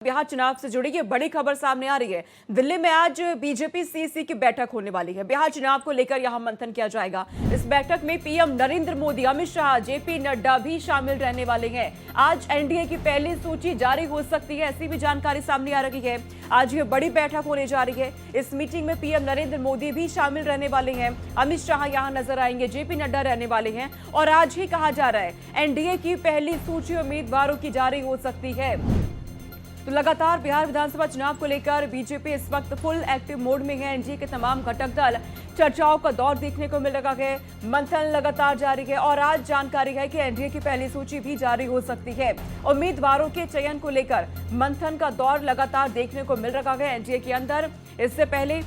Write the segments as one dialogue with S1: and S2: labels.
S1: बिहार चुनाव से जुड़ी ये बड़ी खबर सामने आ रही है। दिल्ली में आज बीजेपी सीसी की बैठक होने वाली है। बिहार चुनाव को लेकर यहां मंथन किया जाएगा। इस बैठक में पीएम नरेंद्र मोदी, अमित शाह, जेपी नड्डा भी शामिल रहने वाले हैं। आज एनडीए की पहली सूची जारी हो सकती है, ऐसी भी जानकारी सामने आ रही है। आज ये बड़ी बैठक होने जा रही है। इस मीटिंग में पीएम नरेंद्र मोदी भी शामिल रहने वाले हैं। अमित शाह यहां नजर आएंगे, जेपी नड्डा रहने वाले हैं। और आज ही कहा जा रहा है एनडीए की पहली सूची उम्मीदवारों की जारी हो सकती है। तो लगातार बिहार विधानसभा चुनाव को लेकर बीजेपी इस वक्त फुल एक्टिव मोड में है। एनडीए के तमाम घटक दल चर्चाओं का दौर देखने को मिल रहा है। मंथन लगातार जारी है और आज जानकारी है कि एनडीए की पहली सूची भी जारी हो सकती है। उम्मीदवारों के चयन को लेकर मंथन का दौर लगातार देखने को मिल रहा है एनडीए के अंदर। इससे पहले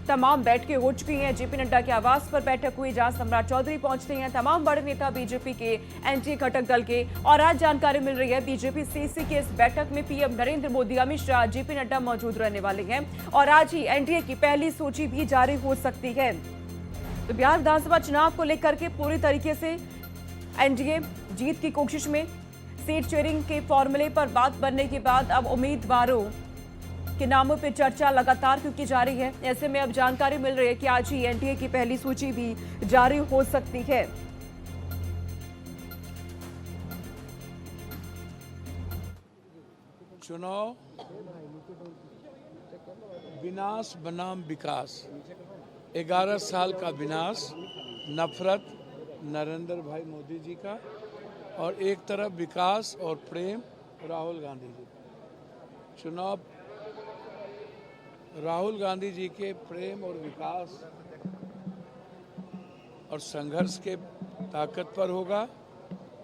S1: तमाम बैठकें हो चुकी हैं। जेपी नड्डा के आवास पर बैठक हुई, जहां सम्राट चौधरी पहुंचते हैं, तमाम बड़े नेता बीजेपी के, एनडीए घटक दल के। और आज जानकारी मिल रही है बीजेपी सीसी की इस बैठक में पीएम नरेंद्र मोदी, अमित शाह, जेपी नड्डा मौजूद रहने वाले हैं। और आज ही एनडीए की पहली सूची भी जारी हो सकती है। तो बिहार विधानसभा चुनाव को लेकर के पूरी तरीके से एनडीए जीत की कोशिश में। सीट शेयरिंग के फॉर्मूले पर बात बनने के बाद अब उम्मीदवारों के नामों पर चर्चा लगातार क्योंकि जारी है। ऐसे में अब जानकारी मिल रही है कि आज ही एनडीए की पहली सूची भी जारी हो सकती है।
S2: चुनाव विनाश बनाम विकास, 11 साल का विनाश, नफरत नरेंद्र भाई मोदी जी का, और एक तरफ विकास और प्रेम राहुल गांधी जी का। चुनाव राहुल गांधी जी के प्रेम और विकास और संघर्ष के ताकत पर होगा,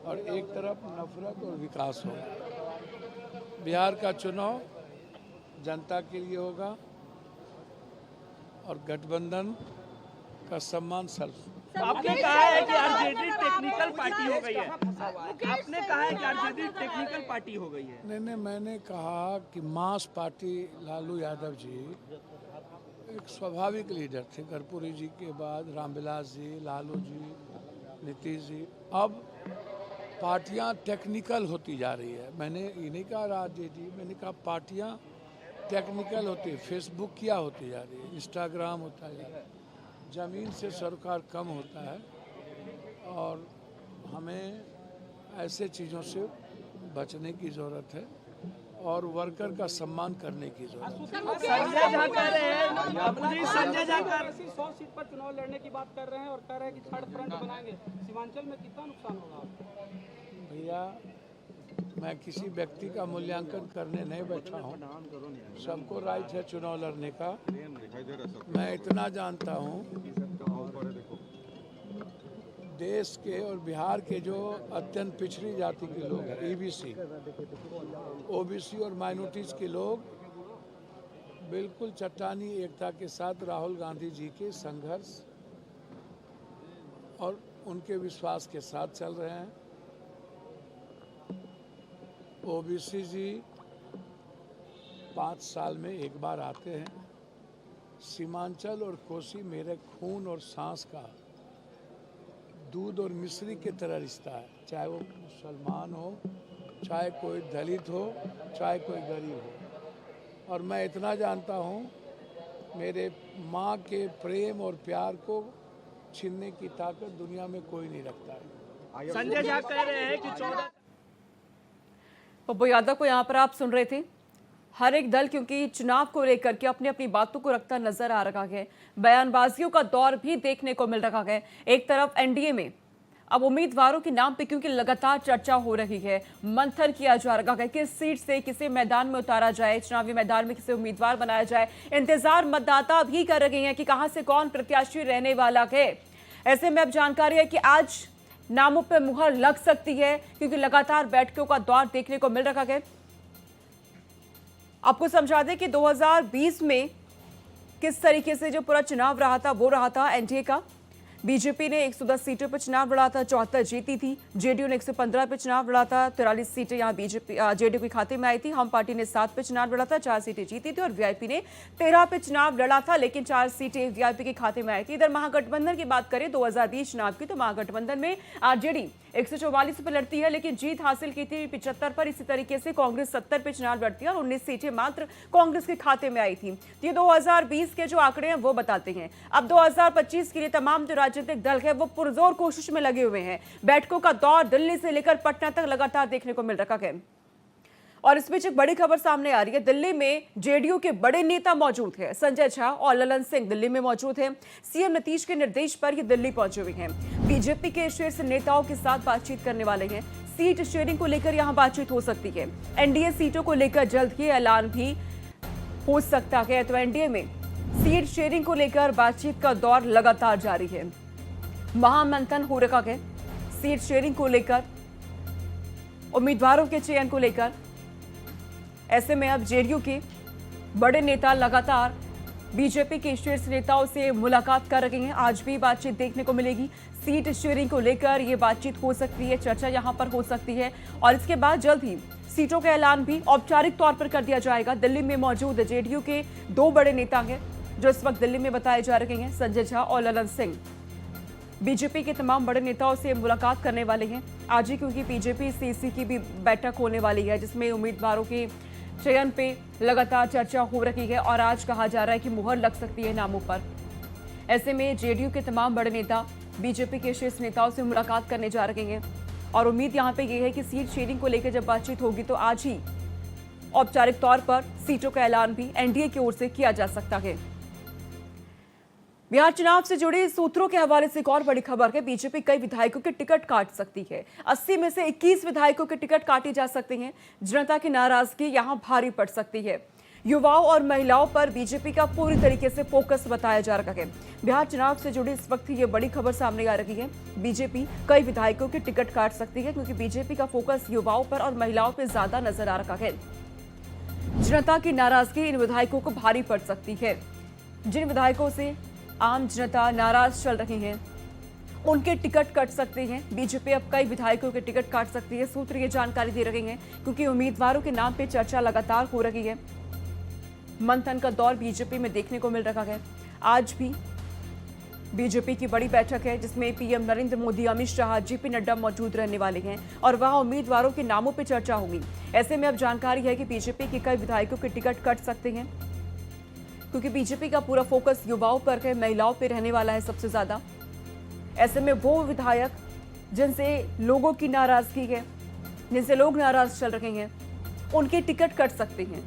S2: और एक तरफ नफरत और विकास होगा। बिहार का चुनाव जनता के लिए होगा और गठबंधन का सम्मान सर्व।
S3: आपने कहा है कि आरजेडी टेक्निकल पार्टी हो गई है। आपने कहा है कि आरजेडी टेक्निकल पार्टी हो गई है।
S2: नहीं, मैंने कहा कि मास पार्टी लालू यादव जी एक स्वाभाविक लीडर थे। कर्पूरी जी के बाद रामविलास जी, लालू जी, नीतीश जी। अब पार्टियां टेक्निकल होती जा रही है। मैंने ये नहीं कहा आरजेडी, मैंने कहा पार्टियां टेक्निकल होती है। फेसबुक क्या होती जा रही है, इंस्टाग्राम होता जा रहा है, ज़मीन से सरोकार कम होता है। और हमें ऐसे चीज़ों से बचने की ज़रूरत है और वर्कर का सम्मान करने की ज़रूरत है।
S3: संजय झा कह रहे हैं, संजय झा 100 सीट पर चुनाव लड़ने की बात कर रहे हैं और कह रहे हैं कि थर्ड फ्रंट बनाएंगे। सीमांचल में कितना नुकसान होगा?
S2: भैया, मैं किसी व्यक्ति का मूल्यांकन करने नहीं बैठा हूँ। सबको राइट है चुनाव लड़ने का। मैं इतना जानता हूँ, देश के और बिहार के जो अत्यंत पिछड़ी जाति के लोग हैं, ईबीसी, ओबीसी और माइनॉरिटीज के लोग बिल्कुल चट्टानी एकता के साथ राहुल गांधी जी के संघर्ष और उनके विश्वास के साथ चल रहे हैं। ओबीसी जी 5 साल में एक बार आते हैं। सीमांचल और कोसी मेरे खून और सांस का दूध और मिश्री की तरह रिश्ता है। चाहे वो मुसलमान हो, चाहे कोई दलित हो, चाहे कोई गरीब हो। और मैं इतना जानता हूँ, मेरे माँ के प्रेम और प्यार को छीनने की ताकत दुनिया में कोई नहीं रखता है।
S3: संजय झा कह रहे हैं कि 14
S1: पप्पू यादव को यहाँ पर आप सुन रहे थे। हर एक दल क्योंकि चुनाव को लेकर के अपनी अपनी बातों को रखता नजर आ रहा है। बयानबाजियों का दौर भी देखने को मिल रहा है। एक तरफ एनडीए में अब उम्मीदवारों के नाम पे क्योंकि लगातार चर्चा हो रही है, मंथन किया जा रहा है किस सीट से किसे मैदान में उतारा जाए, चुनावी मैदान में किसे उम्मीदवार बनाया जाए। इंतजार मतदाता भी कर रहे हैं कि कहां से कौन प्रत्याशी रहने वाला है। ऐसे में अब जानकारी है कि आज नामों पर मुहर लग सकती है क्योंकि लगातार बैठकों का दौर देखने को मिल रहा है। आपको समझा दें कि 2020 में किस तरीके से जो पूरा चुनाव रहा था वो रहा था एनडीए का। बीजेपी ने 110 सीटों पर चुनाव लड़ा था, 74 जीती थी। जेडीयू ने 115 पर चुनाव लड़ा था, 43 सीटें यहां जेडीयू के खाते में आई थी। हम पार्टी ने 7 पे चुनाव लड़ा था, 4 सीटें जीती थी। और वीआईपी ने 13 पे चुनाव लड़ा था, लेकिन 4 सीटें वीआईपी के खाते में आई थी। इधर महागठबंधन की बात करें 2020 चुनाव की, तो महागठबंधन में आरजेडी 144 पर लड़ती है, लेकिन जीत हासिल की थी 75 पर। इसी तरीके से कांग्रेस 70 पे चुनाव लड़ती है और 19 सीटें मात्र कांग्रेस के खाते में आई थी। तो ये 2020 के जो आंकड़े हैं वो बताते हैं। अब 2025 के लिए तमाम जो राजनीतिक दल है वो पुरजोर कोशिश में लगे हुए हैं। बैठकों का दौर दिल्ली से लेकर पटना तक लगातार देखने को मिल रहा है। और इस बीच एक बड़ी खबर सामने आ रही है। दिल्ली में जेडीयू के बड़े नेता मौजूद हैं। संजय झा और ललन सिंह दिल्ली में मौजूद हैं। सीएम नीतीश के निर्देश पर ये दिल्ली पहुंचे हुए हैं। बीजेपी के शीर्ष नेताओं के साथ बातचीत करने वाले हैं। सीट शेयरिंग को लेकर यहां बातचीत हो सकती है। एनडीए सीटों को लेकर जल्द ही ऐलान भी हो सकता है। तो एनडीए में सीट शेयरिंग को लेकर बातचीत का दौर लगातार जारी है। महामंथन हो रखा है सीट शेयरिंग को लेकर, उम्मीदवारों के चयन को लेकर। ऐसे में अब जेडीयू के बड़े नेता लगातार बीजेपी के शीर्ष नेताओं से मुलाकात कर रहे हैं। आज भी बातचीत देखने को मिलेगी। सीट शेयरिंग को लेकर यह बातचीत हो सकती है, चर्चा यहां पर हो सकती है। और इसके बाद जल्द ही सीटों का ऐलान भी औपचारिक तौर पर कर दिया जाएगा। दिल्ली में मौजूद जेडीयू के दो बड़े नेता हैं जो इस वक्त दिल्ली में बताए जा रहे हैं, संजय झा और ललन सिंह। बीजेपी के तमाम बड़े नेताओं से मुलाकात करने वाले हैं आज ही, क्योंकि बीजेपी सीसी की भी बैठक होने वाली है जिसमें उम्मीदवारों के चयन पे लगातार चर्चा हो रही है। और आज कहा जा रहा है कि मुहर लग सकती है नामों पर। ऐसे में जेडीयू के तमाम बड़े नेता बीजेपी के शीर्ष नेताओं से मुलाकात करने जा रहे हैं। और उम्मीद यहां पे ये है कि सीट शेयरिंग को लेकर जब बातचीत होगी तो आज ही औपचारिक तौर पर सीटों का ऐलान भी एनडीए की ओर से किया जा सकता है। बिहार चुनाव से जुड़े सूत्रों के हवाले से एक और बड़ी खबर है। बीजेपी कई विधायकों के टिकट काट सकती है। 80 में से 21 विधायकों के टिकट काटे जा सकते हैं। जनता की नाराजगी यहां भारी पड़ सकती है। युवाओं और महिलाओं पर बीजेपी का पूरी तरीके से फोकस बताया जा रहा है। बिहार चुनाव से जुड़ी इस वक्त ये बड़ी खबर सामने आ रही है। बीजेपी कई विधायकों के टिकट काट सकती है क्योंकि बीजेपी का फोकस युवाओं पर और महिलाओं पर ज्यादा नजर आ रहा है। जनता की नाराजगी इन विधायकों को भारी पड़ सकती है। जिन विधायकों से आम जनता नाराज चल रही हैं उनके टिकट कट सकते हैं। बीजेपी अब कई विधायकों के टिकट काट सकती है। सूत्र ये जानकारी दे रहे हैं क्योंकि उम्मीदवारों के नाम पे चर्चा लगातार हो रही है। मंथन का दौर बीजेपी में देखने को मिल रहा है। आज भी बीजेपी की बड़ी बैठक है जिसमें पीएम नरेंद्र मोदी, अमित शाह, जेपी नड्डा मौजूद रहने वाले हैं और वहां उम्मीदवारों के नामों पर चर्चा होगी। ऐसे में अब जानकारी है कि बीजेपी के कई विधायकों के टिकट कट सकते हैं क्योंकि बीजेपी का पूरा फोकस युवाओं पर है, महिलाओं पर रहने वाला है सबसे ज्यादा। ऐसे में वो विधायक जिनसे लोगों की नाराजगी है, जिनसे लोग नाराज चल रहे हैं, उनके टिकट कट सकते हैं।